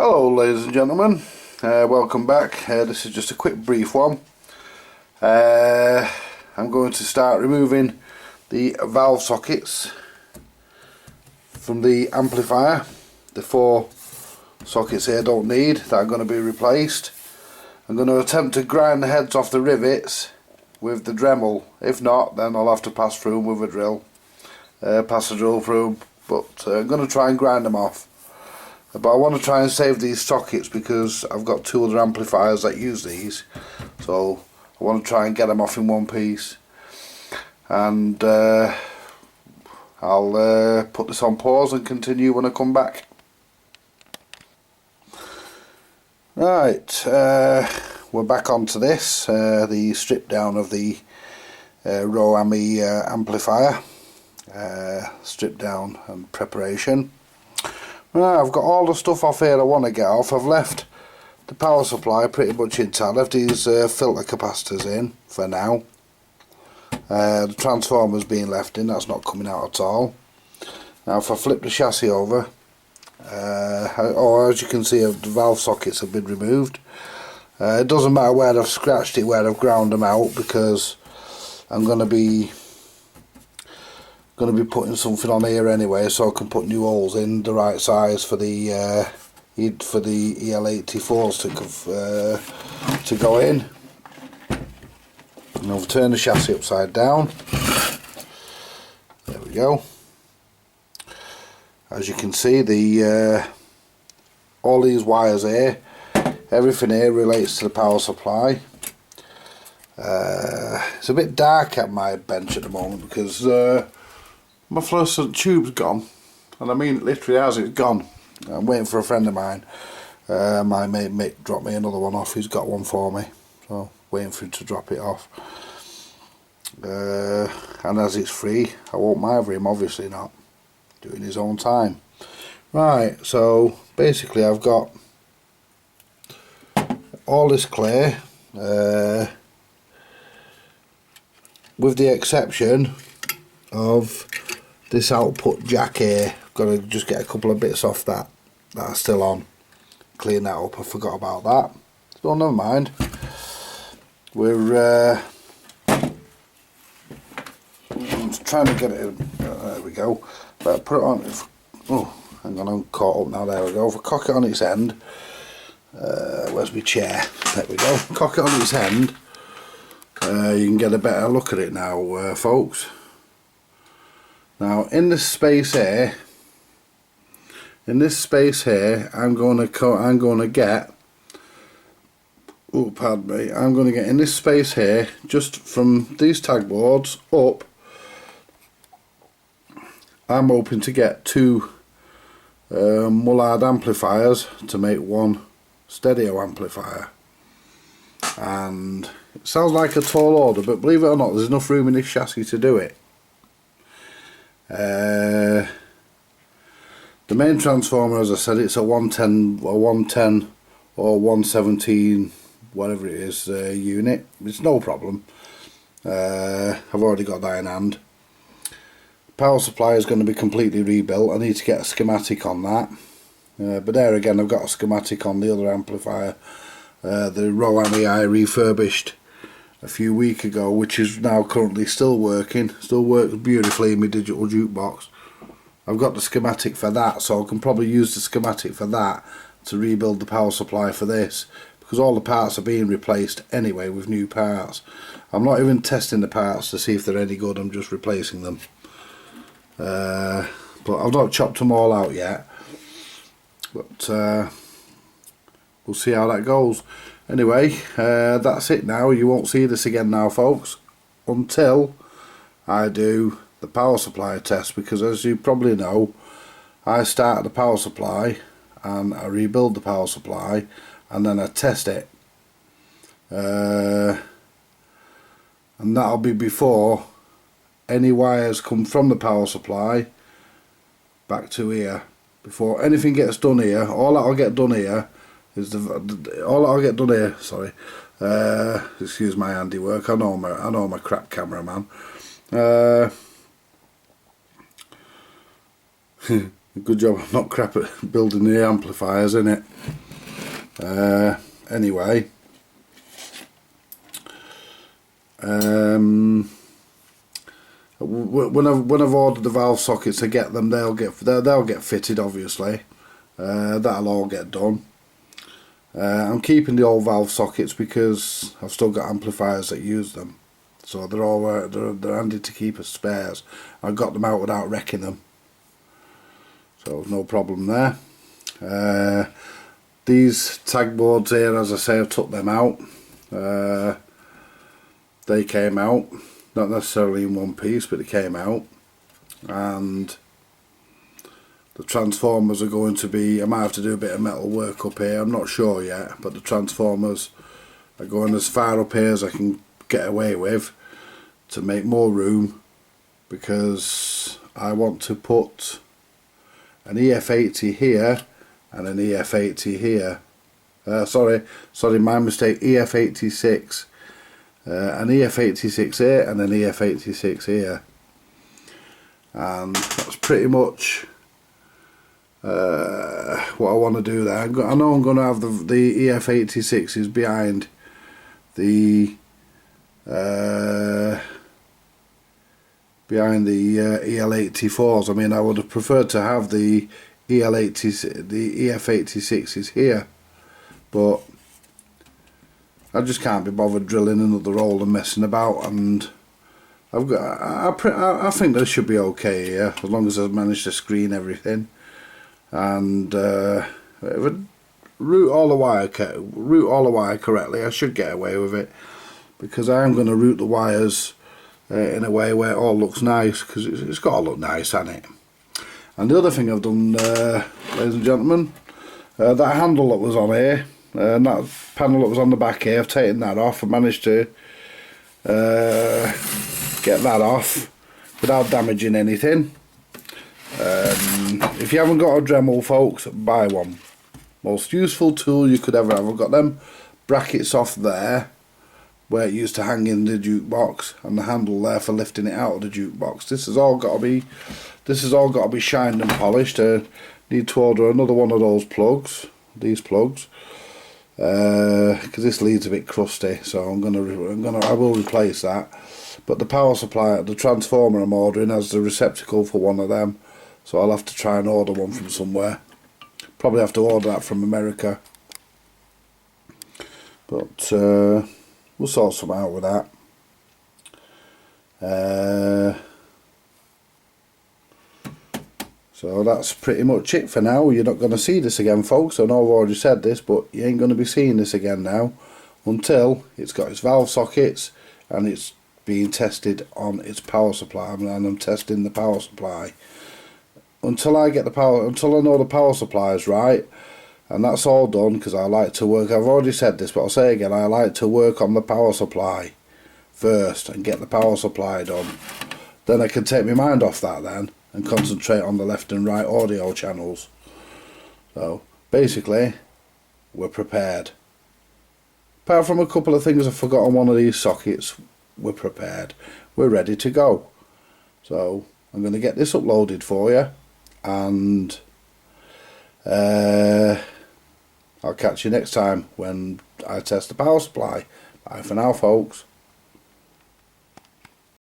Hello ladies and gentlemen, welcome back. This is just a quick brief one. I'm going to start removing the valve sockets from the amplifier. The 4 sockets here don't need, that are going to be replaced. I'm going to attempt to grind the heads off the rivets with the Dremel. If not, then I'll have to pass through them with a drill. Pass the drill through, but I'm going to try and grind them off. But I want to try and save these sockets because I've got 2 other amplifiers that use these, so I want to try and get them off in one piece. And I'll put this on pause and continue when I come back. Right, we're back onto this, the strip down of the ROAMI amplifier, strip down and preparation. I've got all the stuff off here I want to get off. I've left the power supply pretty much intact. Left these filter capacitors in for now. The transformer's being left in, that's not coming out at all. Now if I flip the chassis over, as you can see, the valve sockets have been removed. It doesn't matter where I've scratched it, where I've ground them out, because I'm going to be putting something on here anyway, so I can put new holes in the right size for the EL84s to go in. And I'll turn the chassis upside down. There we go. As you can see, the all these wires here, everything here relates to the power supply. It's a bit dark at my bench at the moment because my fluorescent tube's gone, and I mean it literally as it's gone. I'm waiting for a friend of mine. My mate Mick dropped me another one off. He's got one for me, so waiting for him to drop it off. And as it's free, I won't mither him, obviously not. Doing his own time. Right, so basically I've got all this clear, with the exception of this output jack here. Got to just get a couple of bits off that are still on. Clean that up, I forgot about that. So never mind. We're I'm trying to get it in. There we go. But put it on. Oh, hang on, I'm caught up now. There we go. If I cock it on its end, where's my chair? There we go. Cock it on its end. You can get a better look at it now, folks. Now in this space here, I'm going to get. Oh, pardon me. I'm going to get in this space here, just from these tag boards up. I'm hoping to get 2 MULLARD amplifiers to make 1 stereo amplifier. And it sounds like a tall order, but believe it or not, there's enough room in this chassis to do it. The main transformer, as I said, it's a 110 or 117, whatever it is, unit. It's no problem. I've already got that in hand. Power supply is going to be completely rebuilt. I need to get a schematic on that. But there again, I've got a schematic on the other amplifier, the ROAMI I refurbished a few weeks ago, which is now currently still working. Still works beautifully in my digital jukebox. I've got the schematic for that, so I can probably use the schematic for that to rebuild the power supply for this, because all the parts are being replaced anyway with new parts. I'm not even testing the parts to see if they're any good, I'm just replacing them. But I've not chopped them all out yet, but we'll see how that goes. Anyway, that's it now. You won't see this again now, folks, until I do the power supply test, because as you probably know, I start the power supply and I rebuild the power supply and then I test it, and that'll be before any wires come from the power supply back to here. Before anything gets done here, all that'll get done here is sorry, excuse my handiwork. I know I'm a crap cameraman. Good job I'm not crap at building the amplifiers, innit? Anyway, when I've ordered the valve sockets, I get them. They'll get fitted, obviously. That'll all get done. I'm keeping the old valve sockets because I've still got amplifiers that use them, so they're handy to keep as spares. I got them out without wrecking them, so no problem there. These tag boards here, as I say, I took them out. They came out, not necessarily in one piece, but they came out, and the transformers are going to be, I might have to do a bit of metal work up here, I'm not sure yet, but the transformers are going as far up here as I can get away with to make more room, because I want to put an EF80 here and an EF80 here. Sorry, my mistake, EF86. An EF86 here and an EF86 here. And that's pretty much what I want to do there. I know I'm going to have the EF86s behind the EL84s. I mean, I would have preferred to have the EF86s here, but I just can't be bothered drilling another hole and messing about, and I think this should be okay here, as long as I've managed to screen everything. And if I route all the wire correctly, I should get away with it, because I am going to route the wires in a way where it all looks nice, because it's got to look nice, hasn't it? And the other thing I've done, ladies and gentlemen, that handle that was on here, and that panel that was on the back here, I've taken that off. I managed to get that off without damaging anything. If you haven't got a Dremel, folks, buy one. Most useful tool you could ever have. I've got them brackets off there where it used to hang in the jukebox, and the handle there for lifting it out of the jukebox. This has all got to be shined and polished. I need to order another one of those plugs, these plugs, because this lead's a bit crusty, so I will replace that. But the power supply, the transformer I'm ordering, has the receptacle for one of them, so I'll have to try and order one from somewhere. Probably have to order that from America, but we'll sort some out with that. So that's pretty much it for now. You're not going to see this again, folks. I know I've already said this, but you ain't going to be seeing this again now until it's got its valve sockets and it's being tested on its power supply, and I'm testing the power supply. Until I get the power, until I know the power supply is right, and that's all done, because I like to work, I've already said this, but I'll say again, I like to work on the power supply first and get the power supply done. Then I can take my mind off that then and concentrate on the left and right audio channels. So basically, we're prepared. Apart from a couple of things I forgot on one of these sockets, we're prepared. We're ready to go. So I'm going to get this uploaded for you, and I'll catch you next time when I test the power supply. Bye for now, folks.